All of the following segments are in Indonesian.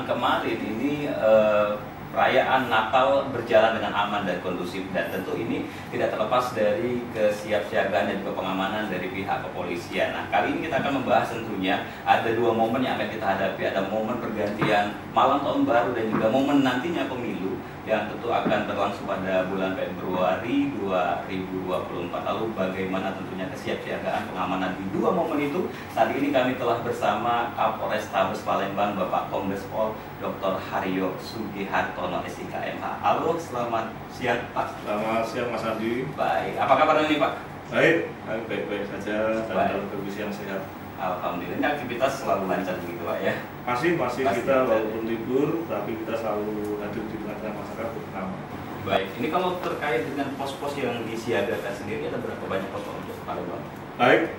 Kemarin ini perayaan Natal berjalan dengan aman dan kondusif, dan tentu ini tidak terlepas dari kesiapsiagaan dan juga pengamanan dari pihak kepolisian. Nah, kali ini kita akan membahas tentunya ada dua momen yang akan kita hadapi. Ada momen pergantian malam tahun baru dan juga momen nantinya pemilu yang tentu akan berlangsung pada bulan Februari 2024. Lalu bagaimana tentunya kesiapsiagaan pengamanan di dua momen itu? Saat ini kami telah bersama Kapolres Tabes Palembang, Bapak Kombes Pol Dr. Haryo Sugihartono, SIK MH. Halo, selamat siang Pak. Selamat siang Mas Andi. Baik, apa kabar ini Pak? Baik, baik-baik saja dan dalam kondisi yang sehat. Alhamdulillah, ini aktivitas selalu lancar begitu Pak ya? Masih kita walaupun libur, tapi kita selalu hadir di tengah-tengah masyarakat bersama. Baik, ini kalau terkait dengan pos-pos yang disiagakan sendiri, ada berapa banyak pos untuk Palembang? Baik,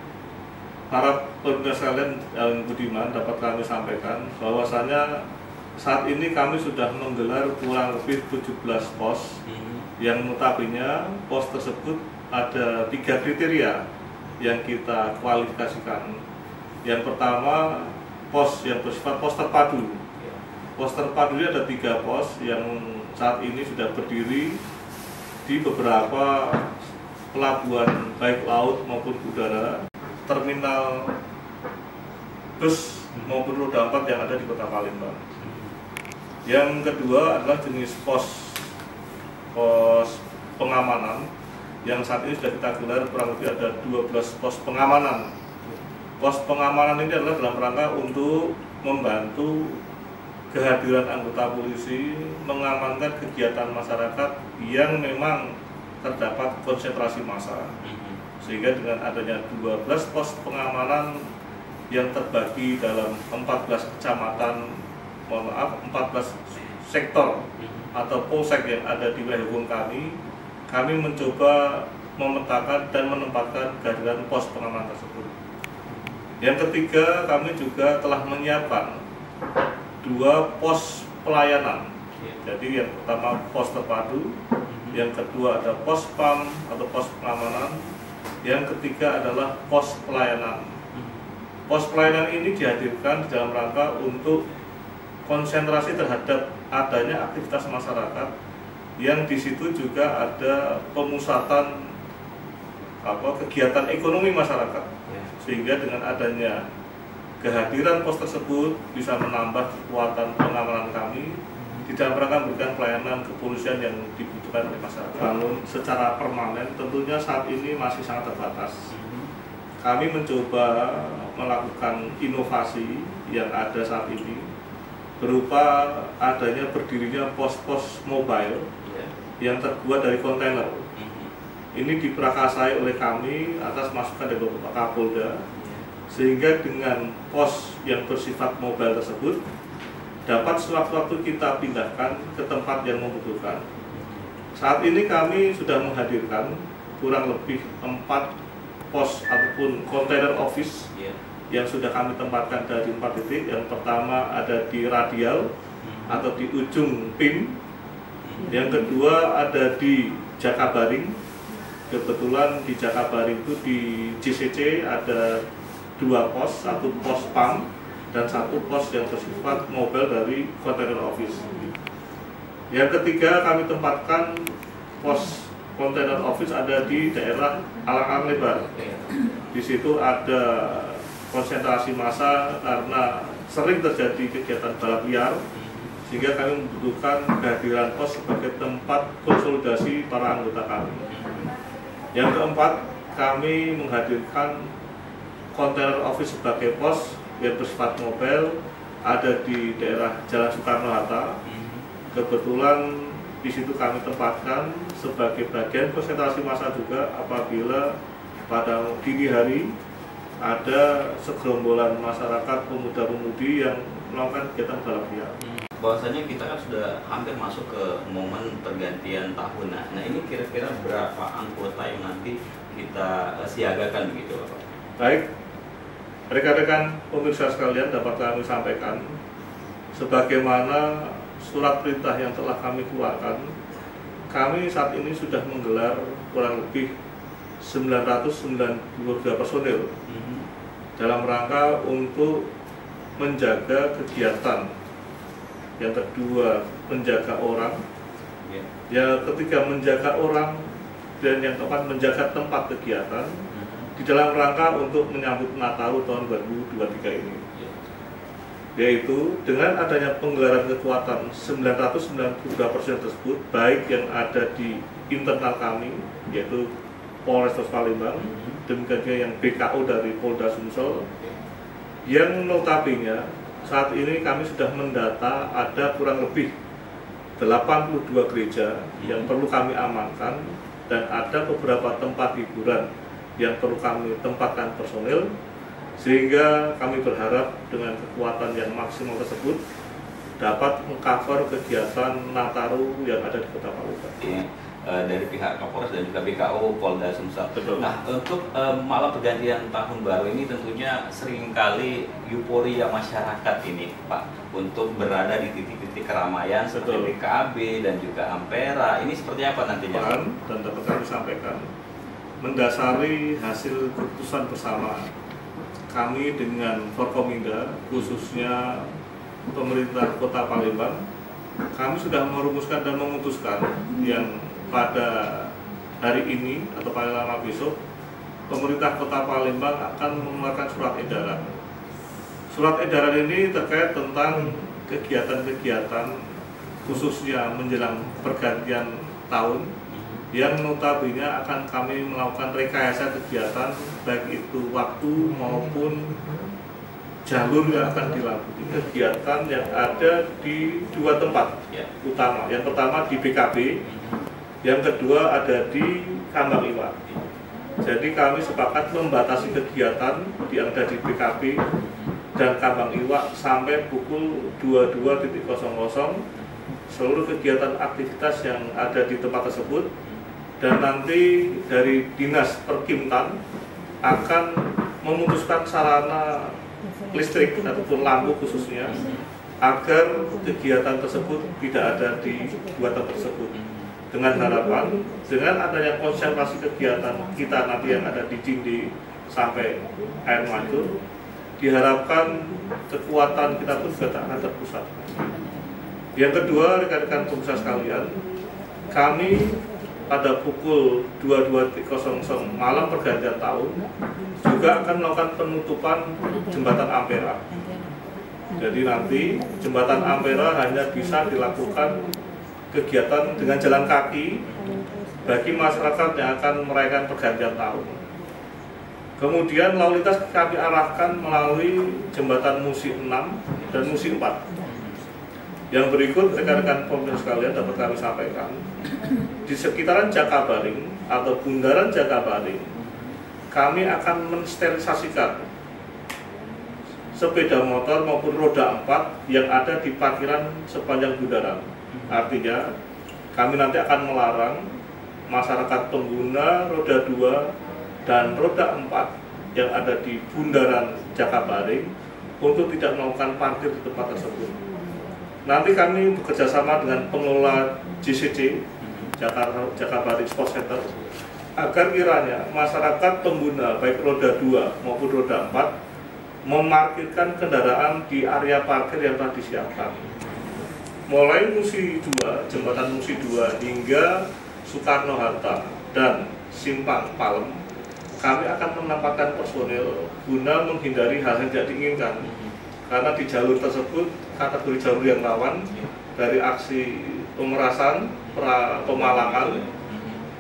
para pemirsa sekalian yang budiman, dapat kami sampaikan bahwasanya saat ini kami sudah menggelar kurang lebih 17 pos yang notabene pos tersebut ada 3 kriteria yang kita kualifikasikan. Yang pertama, pos yang bersifat pos terpadu. Pos terpadu ini ada 3 pos yang saat ini sudah berdiri di beberapa pelabuhan baik laut maupun udara, terminal bus maupun roda 4 yang ada di Kota Palembang. Yang kedua adalah jenis pos pengamanan yang saat ini sudah kita gelar kurang lebih ada 12 pos pengamanan. Pos pengamanan ini adalah dalam rangka untuk membantu kehadiran anggota polisi mengamankan kegiatan masyarakat yang memang terdapat konsentrasi massa. Sehingga dengan adanya 12 pos pengamanan yang terbagi dalam 14 kecamatan, 14 sektor atau polsek yang ada di wilayah hukum kami mencoba memetakan dan menempatkan kehadiran pos pengamanan tersebut. Yang ketiga, kami juga telah menyiapkan 2 pos pelayanan. Jadi yang pertama pos terpadu, yang kedua ada pos PAM atau pos pengamanan, yang ketiga adalah pos pelayanan. Pos pelayanan ini dihadirkan dalam rangka untuk konsentrasi terhadap adanya aktivitas masyarakat yang di situ juga ada pemusatan kegiatan ekonomi masyarakat. Sehingga dengan adanya kehadiran pos tersebut bisa menambah kekuatan pengamanan kami di dalam rangka memberikan pelayanan kepolisian yang dibutuhkan oleh masyarakat. Namun secara permanen tentunya saat ini masih sangat terbatas. Kami mencoba melakukan inovasi yang ada saat ini berupa adanya berdirinya pos-pos mobile yang terbuat dari kontainer. Ini diperakasai oleh kami atas masukan dari Bapak Kapolda, sehingga dengan pos yang bersifat mobile tersebut dapat sewaktu-waktu kita pindahkan ke tempat yang membutuhkan. Saat ini kami sudah menghadirkan kurang lebih 4 pos ataupun container office yang sudah kami tempatkan dari 4 titik. Yang pertama ada di Radial atau di ujung PIM. Yang kedua ada di Jakabaring. Kebetulan di Jakabaring itu di JCC ada 2 pos, 1 pos PAM dan 1 pos yang bersifat mobile dari container office. Yang ketiga kami tempatkan pos container office ada di daerah Alang-alang Lebar. Di situ ada konsentrasi massa karena sering terjadi kegiatan balap liar, sehingga kami membutuhkan kehadiran pos sebagai tempat konsolidasi para anggota kami. Yang keempat, kami menghadirkan container office sebagai pos yang bersifat mobile ada di daerah Jalan Soekarno-Hatta. Kebetulan di situ kami tempatkan sebagai bagian konsentrasi massa juga apabila pada dini hari ada segerombolan masyarakat pemuda-pemudi yang melakukan kegiatan balap liar. Bahwasanya kita kan sudah hampir masuk ke momen pergantian tahun. Nah, ini kira-kira berapa anggota yang nanti kita siagakan begitu Pak? Baik, rekan-rekan pemirsa sekalian, dapat kami sampaikan sebagaimana surat perintah yang telah kami keluarkan. Kami saat ini sudah menggelar kurang lebih 992 personil dalam rangka untuk menjaga kegiatan yang kedua menjaga orang, yang ketiga menjaga orang, dan yang keempat menjaga tempat kegiatan di dalam rangka untuk menyambut Nataru tahun 2023 ini. Yaitu dengan adanya penggelaran kekuatan 992% tersebut, baik yang ada di internal kami, yaitu Polrestabes Palembang, demikian juga yang BKO dari Polda Sumsel, yang notabene saat ini kami sudah mendata ada kurang lebih 82 gereja yang perlu kami amankan, dan ada beberapa tempat hiburan yang perlu kami tempatkan personil, sehingga kami berharap dengan kekuatan yang maksimal tersebut dapat mengcover kegiatan Nataru yang ada di Kota Palembang. Dari pihak Kapolres dan juga BKO Polda Sumsel. Nah, untuk malam pergantian tahun baru ini tentunya seringkali euforia masyarakat ini, Pak, untuk berada di titik-titik keramaian seperti BKB dan juga Ampera. Ini seperti apa nantinya? Dan dapat kami sampaikan, mendasari hasil keputusan bersama kami dengan Forkominda, khususnya pemerintah Kota Palembang, kami sudah merumuskan dan memutuskan yang pada hari ini atau paling lama besok, pemerintah Kota Palembang akan mengeluarkan surat edaran. Surat edaran ini terkait tentang kegiatan-kegiatan khususnya menjelang pergantian tahun, yang notabene akan kami melakukan rekayasa kegiatan, baik itu waktu maupun jalur yang akan dilalui. Kegiatan yang ada di dua tempat utama. Yang pertama di BKB, yang kedua ada di Kambang Iwak. Jadi kami sepakat membatasi kegiatan yang ada di BKB dan Kambang Iwak sampai pukul 22.00. Seluruh kegiatan aktivitas yang ada di tempat tersebut, dan nanti dari Dinas Perkimtan akan memutuskan sarana listrik ataupun lampu khususnya agar kegiatan tersebut tidak ada di dua tempat tersebut. Dengan harapan, dengan adanya konsentrasi kegiatan kita nanti yang ada di Cindi sampai Air Mancur, diharapkan kekuatan kita pun juga akan terpusat. Yang kedua, rekan-rekan pemirsa sekalian, kami pada pukul 22.00 malam pergantian tahun juga akan melakukan penutupan jembatan Ampera. Jadi nanti jembatan Ampera hanya bisa dilakukan kegiatan dengan jalan kaki bagi masyarakat yang akan merayakan pergantian tahun. Kemudian lalu lintas kami arahkan melalui jembatan Musi 6 dan Musi 4. Yang berikut rekan-rekan pemirsa sekalian dapat kami sampaikan, di sekitaran Jakabaring atau bundaran Jakabaring, kami akan mensterilisasikan sepeda motor maupun roda 4 yang ada di parkiran sepanjang bundaran. Artinya kami nanti akan melarang masyarakat pengguna roda 2 dan roda 4 yang ada di bundaran Jakabaring untuk tidak melakukan parkir di tempat tersebut. Nanti kami bekerjasama dengan pengelola JCC Jakabaring Sport Center agar kiranya masyarakat pengguna baik roda 2 maupun roda 4 memarkirkan kendaraan di area parkir yang telah disiapkan. Mulai Musi 2, jembatan Musi 2 hingga Soekarno-Hatta dan Simpang Palem, kami akan menempatkan personil guna menghindari hal yang tidak diinginkan. Karena di jalur tersebut kategori jalur yang rawan dari aksi pemerasan, pemalangan,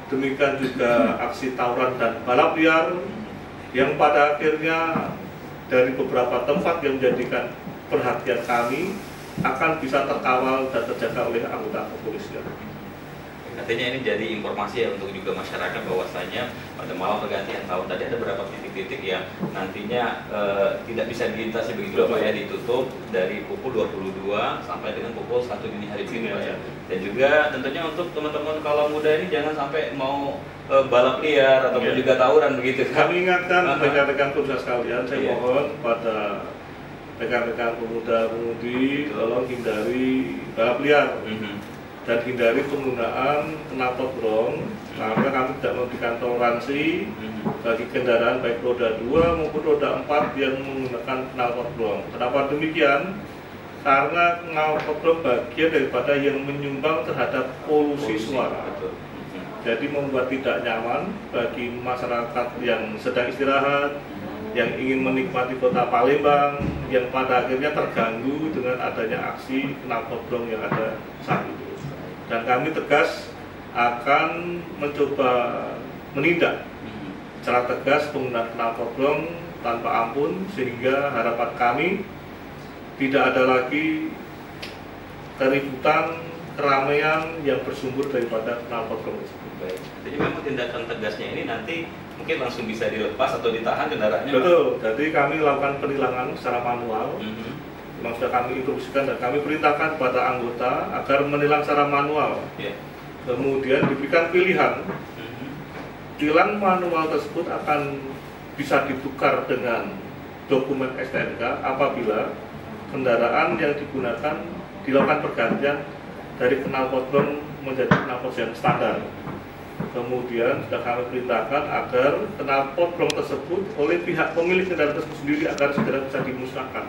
demikian juga aksi tawuran dan balap liar yang pada akhirnya dari beberapa tempat yang menjadikan perhatian kami akan bisa terkawal dan terjaga oleh anggota kepolisian. Artinya ini jadi informasi ya untuk juga masyarakat bahwasanya pada malam pergantian tahun tadi ada beberapa titik-titik yang nantinya tidak bisa dilintasi begitu Pak ya, ditutup dari pukul 22 sampai dengan pukul 1 dini hari ini Pak ya. Dan juga tentunya untuk teman-teman kaum muda ini jangan sampai mau balap liar ataupun juga tawuran begitu. Kami ingatkan rekan-rekan pemirsa sekalian, saya mohon pada rekan-rekan pemuda-pemudi tolong hindari balap liar dan hindari penggunaan knalpot brong, karena kami tidak memberikan toleransi bagi kendaraan baik roda 2 maupun roda 4 yang menggunakan knalpot brong. Kenapa demikian? karena knalpotbrong bagian daripada yang menyumbang terhadap polusi suara. Betul. Jadi membuat tidak nyaman bagi masyarakat yang sedang istirahat, yang ingin menikmati kota Palembang, yang pada akhirnya terganggu dengan adanya aksi knalpotbrong yang ada saat itu. Dan kami tegas akan mencoba menindak secara tegas penggunaan knalpotbrong tanpa ampun, sehingga harapan kami tidak ada lagi keributan, keramaian yang bersumber daripada knalpotbrong tersebut. Baik. Jadi memang tindakan tegasnya ini nanti mungkin langsung bisa dilepas atau ditahan kendaraannya. Betul. Jadi kami lakukan penilangan secara manual. Memang sudah kami instruksikan dan kami perintahkan kepada anggota agar menilang secara manual. Kemudian diberikan pilihan. Tilang manual tersebut akan bisa ditukar dengan dokumen STNK apabila kendaraan yang digunakan dilakukan pergantian dari knalpotbrong menjadi knalpot yang standar. Kemudian sudah kami perintahkan agar knalpotbrong tersebut oleh pihak pemilik kendaraan tersebut sendiri agar segera bisa dimusnahkan.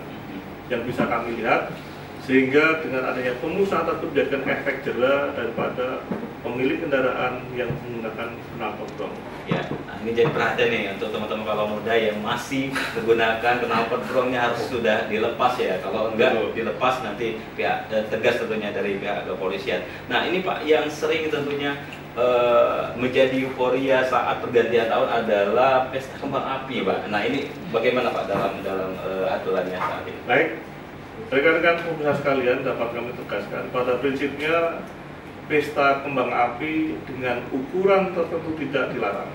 Yang bisa kami lihat, sehingga dengan adanya pemusnahan tersebut menjadikan efek jera daripada pemilik kendaraan yang menggunakan knalpotbrong. Ya, nah ini jadi perhatian nih untuk teman-teman kalau muda yang masih menggunakan knalpotbrongnya harus sudah dilepas ya. Kalau enggak dilepas nanti pihak tegas tentunya dari pihak kepolisian. Nah ini Pak, yang sering tentunya menjadi euforia saat pergantian tahun adalah pesta kembang api Pak. Nah ini bagaimana Pak dalam aturannya saat ini? Baik, rekan-rekan pemirsa sekalian, dapat kami tegaskan pada prinsipnya pesta kembang api dengan ukuran tertentu tidak dilarang.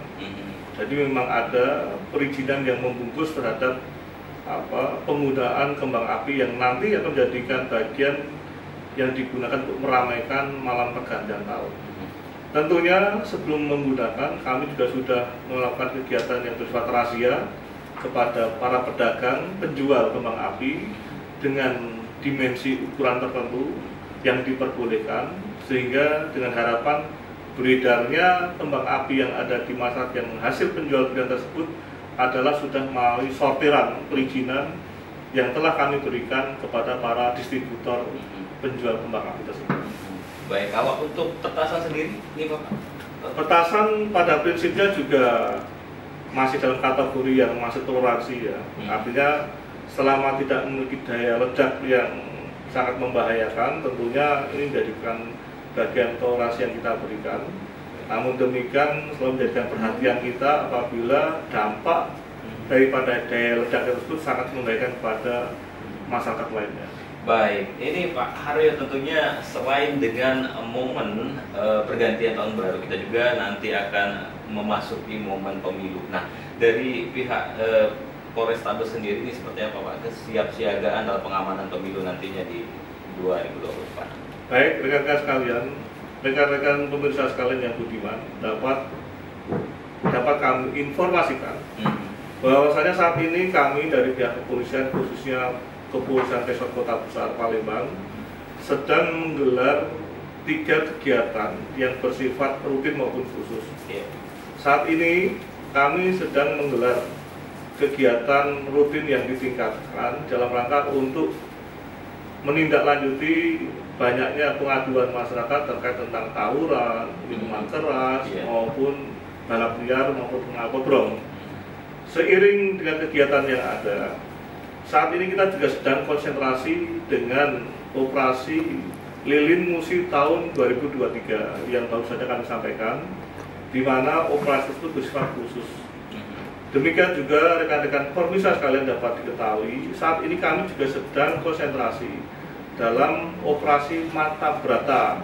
Jadi memang ada perizinan yang membungkus terhadap penggunaan kembang api yang nanti akan menjadikan bagian yang digunakan untuk meramaikan malam pergantian tahun. Tentunya sebelum menggunakan, kami juga sudah melakukan kegiatan yang bersifat rahasia kepada para pedagang penjual kembang api dengan dimensi ukuran tertentu yang diperbolehkan, sehingga dengan harapan beredarnya kembang api yang ada di masyarakat yang hasil penjual-belian tersebut adalah sudah melalui sortiran perizinan yang telah kami berikan kepada para distributor penjual kembang api tersebut. Baik, kalau untuk petasan sendiri, ini Pak? Petasan pada prinsipnya juga masih dalam kategori yang masih toleransi ya. Artinya selama tidak memiliki daya ledak yang sangat membahayakan, tentunya ini menjadikan bagian toleransi yang kita berikan. Namun demikian selalu menjadikan perhatian kita apabila dampak daripada daya ledak tersebut sangat membahayakan kepada masyarakat lainnya. Baik, ini Pak Haryo tentunya selain dengan momen pergantian tahun baru, kita juga nanti akan memasuki momen pemilu. Nah, dari pihak Polrestabes sendiri ini seperti apa Pak? Kesiapsiagaan dalam pengamanan pemilu nantinya di 2024. Baik, rekan-rekan sekalian, rekan-rekan pemirsa sekalian yang budiman, dapat kami informasikan bahwasanya saat ini kami dari pihak kepolisian, khususnya Kepolisian Resort Kota Besar Palembang, sedang menggelar 3 kegiatan yang bersifat rutin maupun khusus. Saat ini kami sedang menggelar kegiatan rutin yang ditingkatkan dalam rangka untuk menindaklanjuti banyaknya pengaduan masyarakat terkait tentang tawuran, minuman keras, maupun balap liar maupun knalpotbrong. Seiring dengan kegiatan yang ada, saat ini kita juga sedang konsentrasi dengan operasi Lilin Musi tahun 2023 yang baru saja kami sampaikan, di mana operasi tersebut bersifat khusus. Demikian juga rekan-rekan pemirsa sekalian dapat diketahui, saat ini kami juga sedang konsentrasi dalam operasi Mata Brata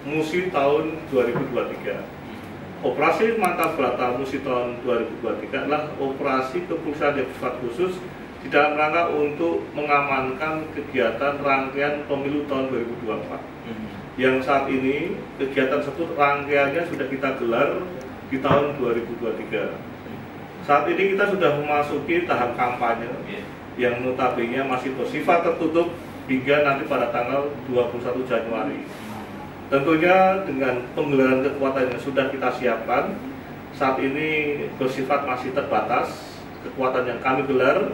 Musi tahun 2023. Operasi Mata Brata Musi tahun 2023 adalah operasi kepolisian yang bersifat khusus di dalam rangka untuk mengamankan kegiatan rangkaian pemilu tahun 2024. Yang saat ini kegiatan tersebut rangkaiannya sudah kita gelar di tahun 2023. Saat ini kita sudah memasuki tahap kampanye yang notabene masih bersifat tertutup hingga nanti pada tanggal 21 Januari. Tentunya dengan penggelaran kekuatan yang sudah kita siapkan, saat ini bersifat masih terbatas kekuatan yang kami gelar.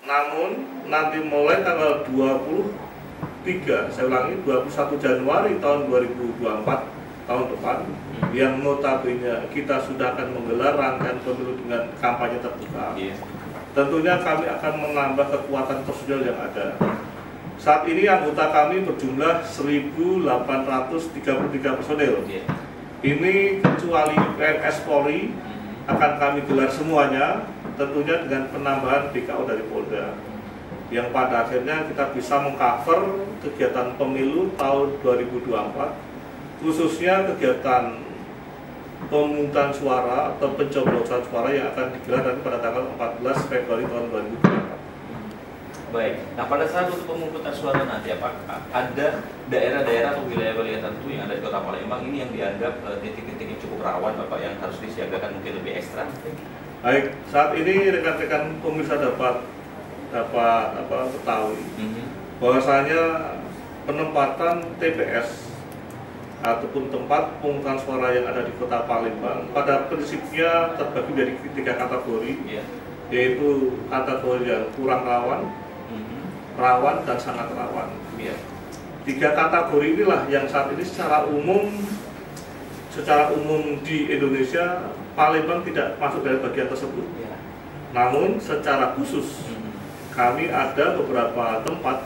Namun nanti mulai tanggal 20 2023, saya ulangi 21 Januari tahun 2024 tahun depan, yang notabene kita sudah akan menggelar rangkaian pemilu dengan kampanye terbuka. Tentunya kami akan menambah kekuatan personil yang ada. Saat ini anggota kami berjumlah 1.833 personil. Ini kecuali PNS Polri akan kami gelar semuanya, tentunya dengan penambahan BKO dari Polda, yang pada akhirnya kita bisa mengcover kegiatan pemilu tahun 2024, khususnya kegiatan pemungutan suara atau pencoblosan suara yang akan digelar nanti pada tanggal 14 Februari tahun 2024. Baik, nah pada saat untuk pemungutan suara nanti, apakah ada daerah-daerah atau wilayah-wilayah tertentu yang ada di Kota Palembang ini yang dianggap titik-titik yang cukup rawan, Bapak, yang harus disiagakan mungkin lebih ekstra? Baik, saat ini rekan-rekan pemirsa dapat ketahui bahwasanya penempatan TPS ataupun tempat pemungutan suara yang ada di Kota Palembang pada prinsipnya terbagi dari 3 kategori, yaitu kategori yang kurang rawan, rawan, dan sangat rawan. 3 kategori inilah yang saat ini secara umum di Indonesia Palembang tidak masuk dari bagian tersebut. Namun secara khusus kami ada beberapa tempat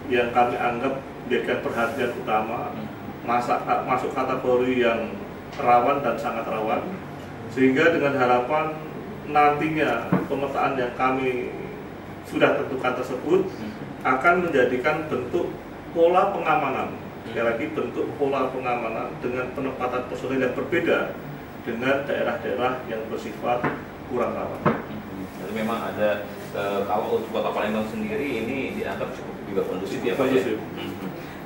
yang kami anggap menjadikan perhatian utama, masuk kategori yang rawan dan sangat rawan, sehingga dengan harapan nantinya pemetaan yang kami sudah tentukan tersebut akan menjadikan bentuk pola pengamanan, sekali lagi bentuk pola pengamanan dengan penempatan personil yang berbeda dengan daerah-daerah yang bersifat kurang rawan. Jadi memang ada kalau untuk Kota Palembang sendiri ini dianggap cukup juga kondusif ya, Pak.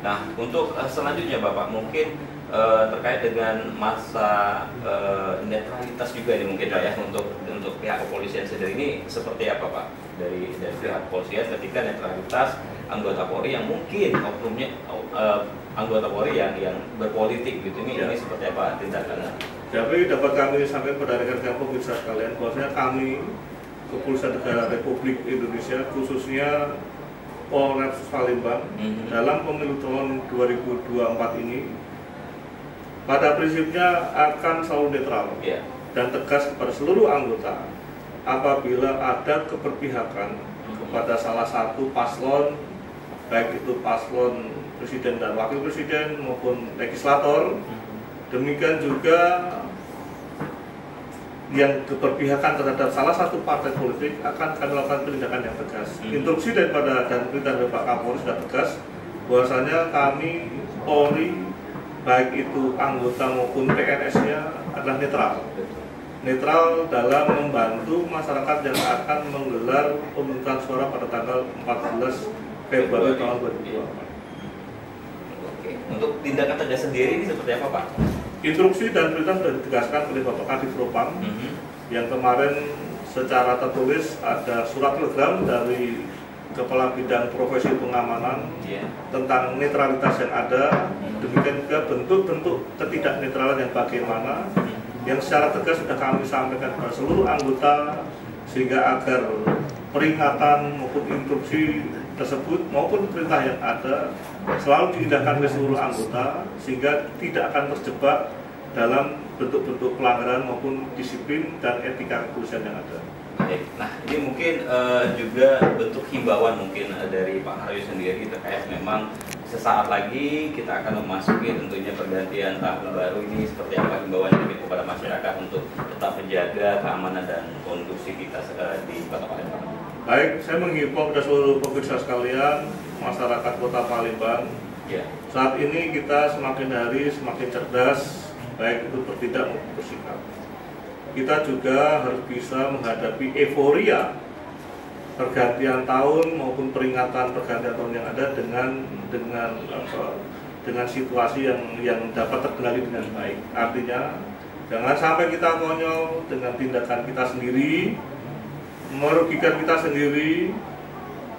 Nah, untuk selanjutnya Bapak, mungkin terkait dengan masa netralitas juga ini mungkin Pak ya, untuk pihak kepolisian sendiri ini seperti apa Pak dari pihak kepolisian ketika netralitas anggota Polri yang mungkin oknumnya anggota Polri yang berpolitik gitu, ini seperti apa tindakannya? Jadi dapat kami sampaikan pada rekan-rekan pemirsa sekalian bahwasanya kami Kepolisian Negara Republik Indonesia, khususnya Polres Palembang, dalam pemilu tahun 2024 ini pada prinsipnya akan selalu netral dan tegas kepada seluruh anggota apabila ada keberpihakan kepada salah satu paslon, baik itu paslon presiden dan wakil presiden maupun legislator. Demikian juga yang keberpihakan terhadap salah satu partai politik akan kami lakukan penindakan yang tegas. Instruksi daripada dan perintah dari Pak Kapolri sudah tegas bahwasanya kami Polri, baik itu anggota maupun PNS-nya adalah netral dalam membantu masyarakat yang akan menggelar pemungutan suara pada tanggal 14 Februari tahun 2024. Untuk tindakan tegas sendiri ini seperti apa Pak? Instruksi dan perintah sudah ditegaskan oleh Bapak Kadif Propam yang kemarin secara tertulis ada surat telegram dari Kepala Bidang Profesi Pengamanan tentang netralitas yang ada, demikian juga bentuk-bentuk ketidaknetralan yang bagaimana, yang secara tegas sudah kami sampaikan kepada seluruh anggota sehingga agar peringatan maupun instruksi tersebut maupun perintah yang ada selalu diindahkan oleh seluruh anggota sehingga tidak akan terjebak dalam bentuk-bentuk pelanggaran maupun disiplin dan etika kepolisian yang ada. Nah, ini mungkin juga bentuk himbauan mungkin dari Pak Haryo sendiri terkait memang sesaat lagi kita akan memasuki tentunya pergantian tahun baru ini, seperti apa himbauan dari kepada masyarakat untuk tetap menjaga keamanan dan kondusivitas di Kota Palembang. Baik, saya menghimbau kepada seluruh pemirsa sekalian, masyarakat Kota Palembang. Saat ini kita semakin hari semakin cerdas, baik itu bertindak maupun bersikap. Kita juga harus bisa menghadapi euforia pergantian tahun maupun peringatan pergantian tahun yang ada dengan situasi yang dapat terkendali dengan baik. Artinya jangan sampai kita konyol dengan tindakan kita sendiri, merugikan kita sendiri,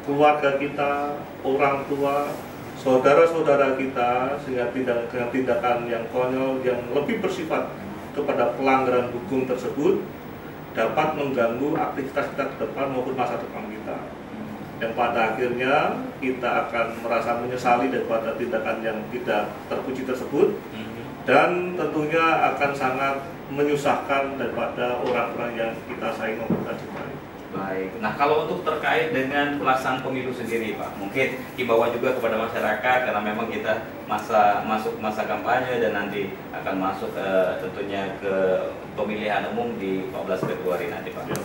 keluarga kita, orang tua, saudara-saudara kita, sehingga dengan tindakan yang konyol yang lebih bersifat kepada pelanggaran hukum tersebut dapat mengganggu aktivitas kita ke depan maupun masa depan kita. yang pada akhirnya kita akan merasa menyesali daripada tindakan yang tidak terpuji tersebut, dan tentunya akan sangat menyusahkan daripada orang-orang yang kita sayangi maupun kita cintai. Baik. Nah, kalau untuk terkait dengan pelaksanaan pemilu sendiri, Pak, mungkin himbauan juga kepada masyarakat karena memang kita masuk masa kampanye dan nanti akan masuk tentunya ke pemilihan umum di 14 Februari nanti, Pak. Ya.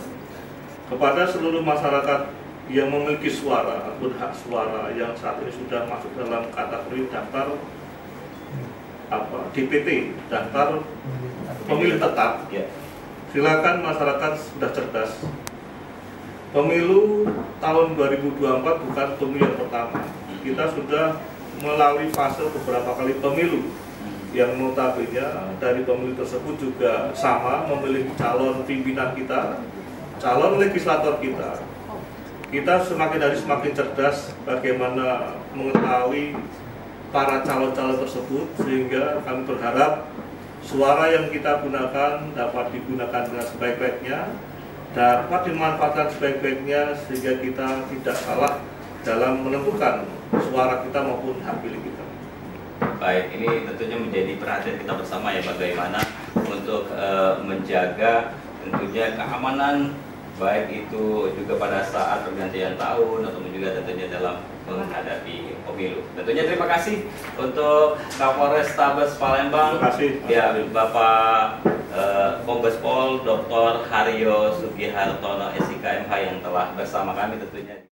Kepada seluruh masyarakat yang memiliki suara atau hak suara yang saat ini sudah masuk dalam kategori daftar DPT, daftar pemilih tetap, Ya. silakan masyarakat sudah cerdas. Pemilu tahun 2024 bukan pemilu yang pertama. Kita sudah melalui fase beberapa kali pemilu yang notabene dari pemilu tersebut juga sama memilih calon pimpinan kita, calon legislator kita. Kita semakin hari semakin cerdas bagaimana mengetahui para calon-calon tersebut, sehingga kami berharap suara yang kita gunakan dapat digunakan dengan sebaik-baiknya, dapat dimanfaatkan sebaik-baiknya, sehingga kita tidak salah dalam menentukan suara kita maupun hak pilih kita. Baik, ini tentunya menjadi perhatian kita bersama ya, bagaimana untuk menjaga tentunya keamanan, baik itu juga pada saat pergantian tahun ataupun juga tentunya dalam menghadapi pemilu. Tentunya terima kasih untuk Kapolres Tabes Palembang. Terima kasih. Ya, Bapak Kombes Pol Dr. Haryo Sugihartono SIK MH yang telah bersama kami tentunya.